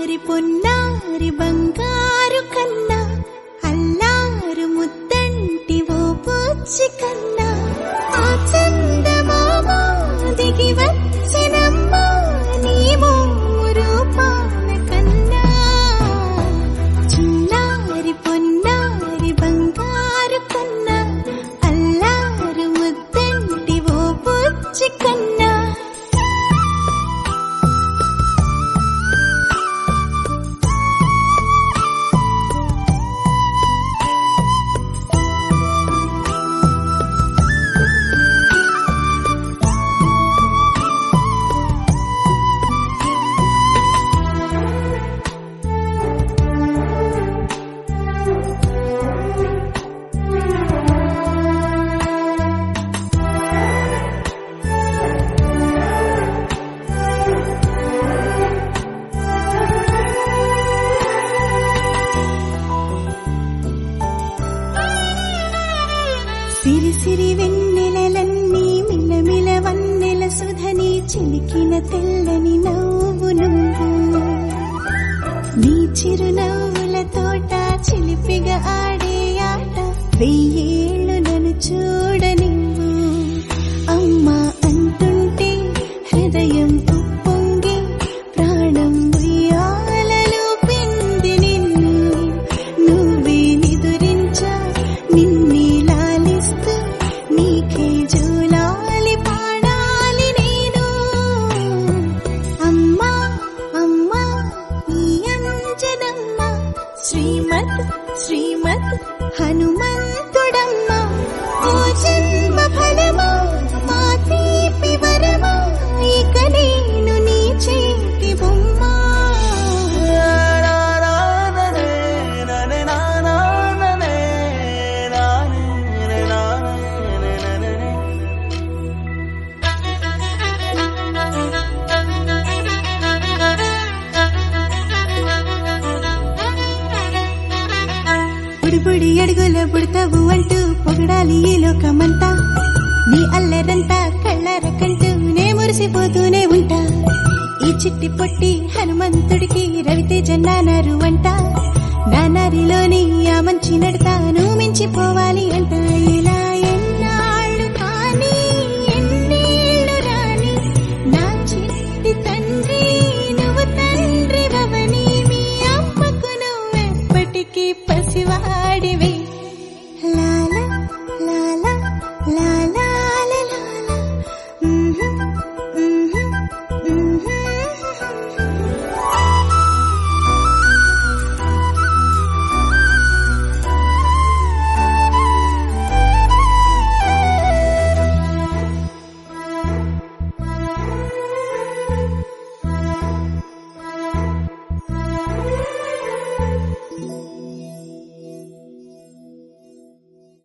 చిన్నారి పొన్నారి బంగారు కన్నా అల్లారు ముద్దంటి ఓ పూచి కన్నా ఆ చందమామ దిగి వచ్చినమ్మా నీ రూపాల కన్నా చిన్నారి పొన్నారి బంగారు కన్నా అల్లారు ముద్దంటి ఓ పూచి కన్నా సిరి సిరి వెన్నెలలన్నీ మిలమిల వన్నెల సుధని చిలికిన తెల్లని నవ్వు నువ్వు నీ చిరునవ్వుల తోట చిలిపిగా ఆడే ఆట వెయ్యేళ్ళు నన్ను చూడ నువ్వు అమ్మా అంటుంటే హృదయం ఉప్పొంగి ప్రాణం ఉయ్యాలలో పిండి నిన్ను నువ్వే నిదురించా నిన్నే నీకే జూలాలి పాడాలి నేను అమ్మా అమ్మా ఈ అంజనమ్మ శ్రీమత్ శ్రీమత్ హనుమంతుడమ్మ ఓ జన్మ ఫలమా మా తీపి వరమా ఇక నేను నీ చేతి బొమ్మ బుడి అడుగుల బుడతావు అంటూ పొగడాలి ఈ లోకమంతా నీ అల్లరంతా కళ్ళరకంటూ నే మురిసిపోతూనే ఉంటా ఈ చిట్టి పొట్టి హనుమంతుడికి రవితేజ నానారు అంట నా నారిలోని ఆ మంచి నడతా నువ్వు మించిపోవాలి అంట